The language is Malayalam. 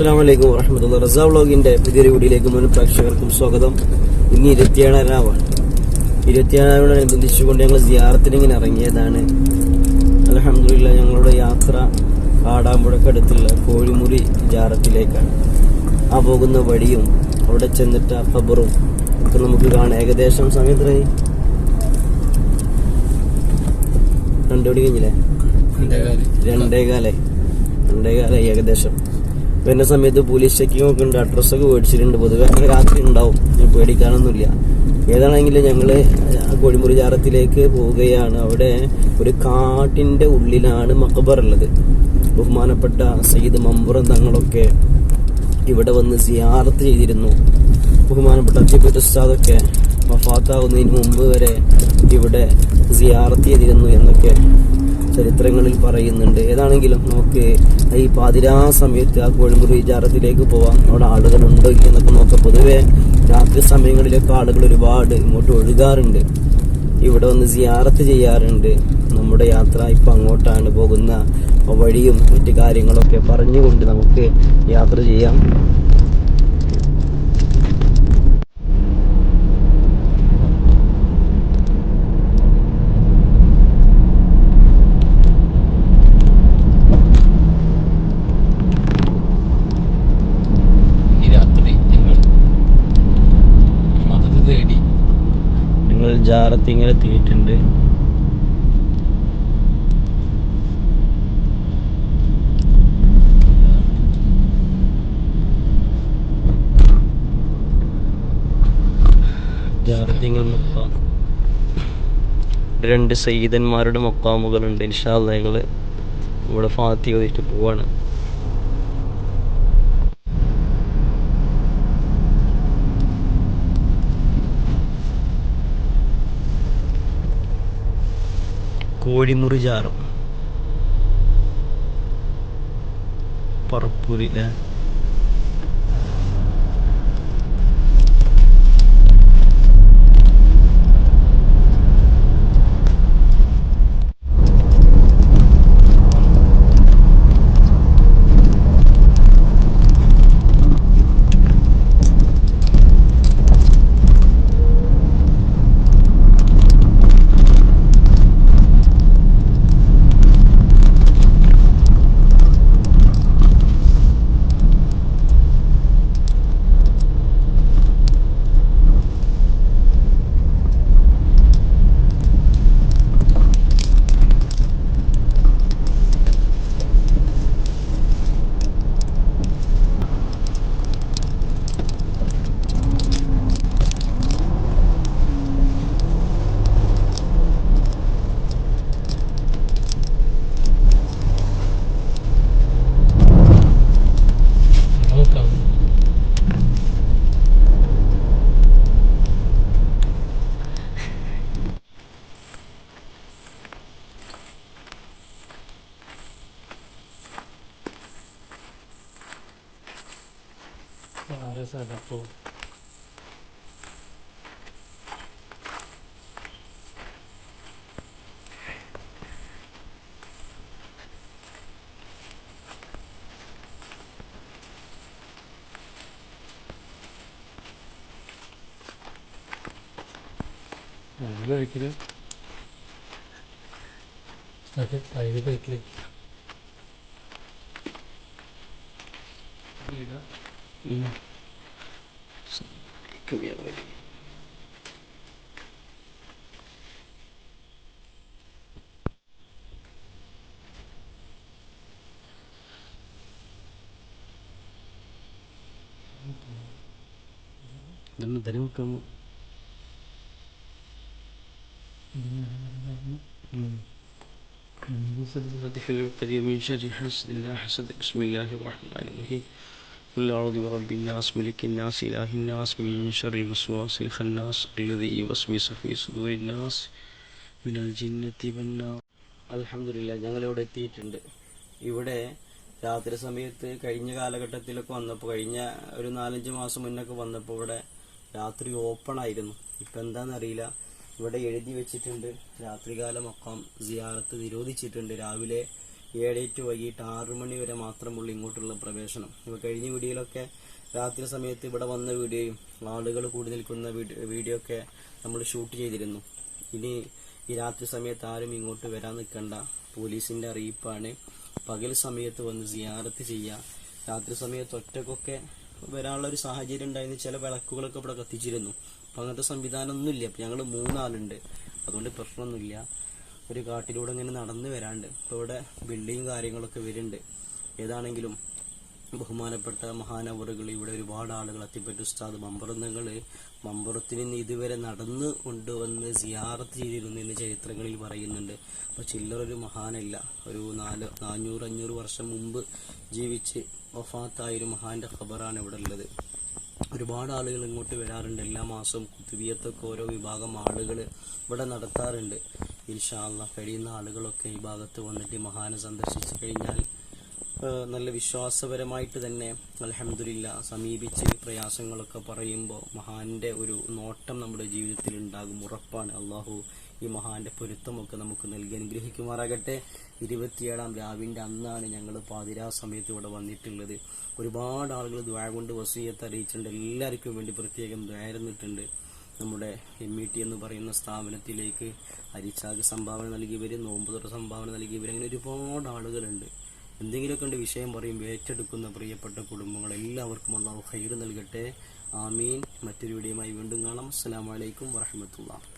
അസ്സലാമലൈക്കും വറഹ്മത്തുള്ളാഹി. റസാ വ്ളോഗിന്റെ പുതിയൊരു വീഡിയോയിലേക്ക് മുൻ പ്രേക്ഷകർക്കും സ്വാഗതം. ഇന്ന് 27 രാവാണ്. 27-നോടനുബന്ധിച്ചുകൊണ്ട് ഞങ്ങൾ സിയാറത്തിന് ഇങ്ങനെ ഇറങ്ങിയതാണ്. അൽഹംദുലില്ലാഹ് ഞങ്ങളുടെ യാത്ര കാടാമ്പുഴക്കടുത്തുള്ള കോഴിമുറി ജാറത്തിലേക്കാണ്. ആ പോകുന്ന വഴിയും അവിടെ ചെന്നിട്ട് ആ ഖബറും ഒക്കെ നമുക്ക് കാണാം. ഏകദേശം സമയം എത്രയായി? 2 മണി കഴിഞ്ഞില്ലേ? 2:15 ഏകദേശം. വരുന്ന സമയത്ത് പോലീസ് ചെക്കിംഗ് ഒക്കെ ഉണ്ട്. അഡ്രസ്സൊക്കെ മേടിച്ചിട്ടുണ്ട്. പൊതുവെ രാത്രി ഉണ്ടാവും, പേടിക്കാനൊന്നുമില്ല. ഏതാണെങ്കിലും ഞങ്ങള് കോഴിമുറി ജാറത്തിലേക്ക് പോവുകയാണ്. അവിടെ ഒരു കാട്ടിന്റെ ഉള്ളിലാണ് മഖബർ ഉള്ളത്. ബഹുമാനപ്പെട്ട സയ്യിദ് മമ്പുറം തങ്ങളൊക്കെ ഇവിടെ വന്ന് സിയാറത്ത് ചെയ്തിരുന്നു. ബഹുമാനപ്പെട്ട അത്തിബത്ത് ഉസ്താദൊക്കെ വഫാത്താവുന്നതിന് മുമ്പ് വരെ ഇവിടെ സിയാറത്ത് ചെയ്തിരുന്നു എന്നൊക്കെ ചരിത്രങ്ങളിൽ പറയുന്നുണ്ട്. ഏതാണെങ്കിലും നമുക്ക് ഈ പാതിരാ സമയത്ത് ആ കോഴിമുറി ജാറത്തിലേക്ക് പോവാം. അവിടെ ആളുകളുണ്ടോ എന്നൊക്കെ നോക്കാം. പൊതുവെ രാത്രി സമയങ്ങളിലൊക്കെ ആളുകൾ ഒരുപാട് ഇങ്ങോട്ട് ഒഴുകാറുണ്ട്, ഇവിടെ വന്ന് സിയാറത്ത് ചെയ്യാറുണ്ട്. നമ്മുടെ യാത്ര ഇപ്പം അങ്ങോട്ടാണ് പോകുന്ന വഴിയും മറ്റു കാര്യങ്ങളൊക്കെ പറഞ്ഞുകൊണ്ട് നമുക്ക് യാത്ര ചെയ്യാം. ജാറത്ത് ഇങ്ങനെ എത്തിയിട്ടുണ്ട്. ജാറത്തിങ്ങൾ മുക്കാം, 2 സയ്യിദന്മാരുടെ മുക്കാമുകളുണ്ട്. ഇൻഷാ അല്ലാഹ് ഞങ്ങള് ഇവിടെ ഫാത്തിഹ ഓതിയിട്ട് പോവാണ്. കോഴിമുറി ജാറം പറപ്പൂരിലെ കഴിക്കല് കഴിക്കല് ധനിമുക്കാമോ من شر حسد لا حسد. بسم الله الرحمن الرحيم. قل أعوذ برب الناس ملك الناس إله الناس من شر الوسواس الخناس الذي يوسوس في صدور الناس من الجنة والناس. അൽഹംദുലില്ലാഹ് ഞങ്ങളിവിടെ എത്തിയിട്ടുണ്ട്. ഇവിടെ രാത്രി സമയത്ത് കഴിഞ്ഞ കാലഘട്ടത്തിലൊക്കെ വന്നപ്പോൾ, കഴിഞ്ഞ ഒരു 4-5 മാസം മുന്നൊക്കെ വന്നപ്പോൾ ഇവിടെ രാത്രി ഓപ്പൺ ആയിരുന്നു. ഇപ്പം എന്താണെന്നറിയില്ല. ഇവിടെ എഴുതി വെച്ചിട്ടുണ്ട് രാത്രികാല മക്കാം സിയാറത്ത് നിരോധിച്ചിട്ടുണ്ട്. രാവിലെ 7 to വൈകിട്ട് 6 മണി വരെ മാത്രമുള്ള ഇങ്ങോട്ടുള്ള പ്രവേശനം. ഇപ്പോൾ കഴിഞ്ഞ വീഡിയോയിലൊക്കെ രാത്രി സമയത്ത് ഇവിടെ വന്ന വീഡിയോയും ആളുകൾ കൂടി നിൽക്കുന്ന വീഡിയോ ഒക്കെ നമ്മൾ ഷൂട്ട് ചെയ്തിരുന്നു. ഇനി ഈ രാത്രി സമയത്ത് ആരും ഇങ്ങോട്ട് വരാൻ നിൽക്കണ്ട, പോലീസിന്റെ അറിയിപ്പാണ്. പകൽ സമയത്ത് വന്ന് സിയാറത്ത് ചെയ്യുക. രാത്രി സമയത്ത് ഒറ്റക്കൊക്കെ വരാനുള്ള ഒരു സാഹചര്യം ഉണ്ടായിരുന്നു. ചില വിളക്കുകളൊക്കെ ഇവിടെ കത്തിച്ചിരുന്നു. അപ്പം അങ്ങനത്തെ സംവിധാനമൊന്നുമില്ല. അപ്പം ഞങ്ങൾ 3 ആളുണ്ട്, അതുകൊണ്ട് പ്രശ്നമൊന്നുമില്ല. ഒരു കാട്ടിലൂടെ ഇങ്ങനെ നടന്നു വരാണ്ട്. ഇപ്പോൾ ഇവിടെ ബിൽഡിങ് കാര്യങ്ങളൊക്കെ വരുന്നുണ്ട്. ഏതാണെങ്കിലും ബഹുമാനപ്പെട്ട മഹാനവറുകൾ ഇവിടെ ഒരുപാട് ആളുകൾ എത്തിപ്പറ്റു. ഉസ്താദ് മമ്പുറത്തിൽ നിന്ന് ഇതുവരെ നടന്ന് കൊണ്ടുവന്ന് സിയാറത്ത് ചെയ്തിരുന്നു എന്ന് ചരിത്രങ്ങളിൽ പറയുന്നുണ്ട്. അപ്പോൾ ചില്ലറൊരു മഹാനല്ല, ഒരു 400-500 വർഷം മുമ്പ് ജീവിച്ച് വഫാത്തായ ഒരു മഹാന്റെ ഖബറാണ് ഇവിടെ ഉള്ളത്. ഒരുപാട് ആളുകൾ ഇങ്ങോട്ട് വരാറുണ്ട്. എല്ലാ മാസവും കുത്തുബിയത്തൊക്കെ ഓരോ വിഭാഗം ആളുകൾ ഇവിടെ നടത്താറുണ്ട്. ഇൻഷാ അല്ലാഹ് കഴിയുന്ന ആളുകളൊക്കെ ഈ ഭാഗത്ത് വന്നിട്ട് മഹാനെ സന്ദർശിച്ചു കഴിഞ്ഞാൽ നല്ല വിശ്വാസപരമായിട്ട് തന്നെ അൽഹംദുലില്ലാഹ് സമീപിച്ച് പ്രയാസങ്ങളൊക്കെ പറയുമ്പോൾ മഹാന്റെ ഒരു നോട്ടം നമ്മുടെ ജീവിതത്തിൽ ഉണ്ടാകും, ഉറപ്പാണ്. അള്ളാഹു ഈ മഹാന്റെ പൊരുത്തമൊക്കെ നമുക്ക് നൽകി അനുഗ്രഹിക്കുമാറാകട്ടെ. 27-ാം രാവിന്റെ അന്നാണ് ഞങ്ങൾ പാതിരാ സമയത്ത് ഇവിടെ വന്നിട്ടുള്ളത്. ഒരുപാട് ആളുകൾ ദുആ കൊണ്ട് വസിയത്ത് അറിയിച്ചിട്ടുണ്ട്. എല്ലാവർക്കും വേണ്ടി പ്രത്യേകം ദുആ ഇരുന്നിട്ടുണ്ട്. നമ്മുടെ MET എന്ന് പറയുന്ന സ്ഥാപനത്തിലേക്ക് അരിച്ചാക്ക് സംഭാവന നൽകിയവർ, നോമ്പുതുറ സംഭാവന നൽകിയവർ, അങ്ങനെ ഒരുപാട് ആളുകളുണ്ട്. എന്തെങ്കിലുമൊക്കെ ഉണ്ട് വിഷയം പറയുമ്പോൾ ഏറ്റെടുക്കുന്ന പ്രിയപ്പെട്ട കുടുംബങ്ങൾ എല്ലാവർക്കും അല്ലാഹു ഖൈർ നൽകട്ടെ. ആമീൻ. മറ്റൊരു വീഡിയോയുമായി വീണ്ടും കാണാം. അസ്സലാമു അലൈക്കും വറഹ്മത്തുള്ളാഹി.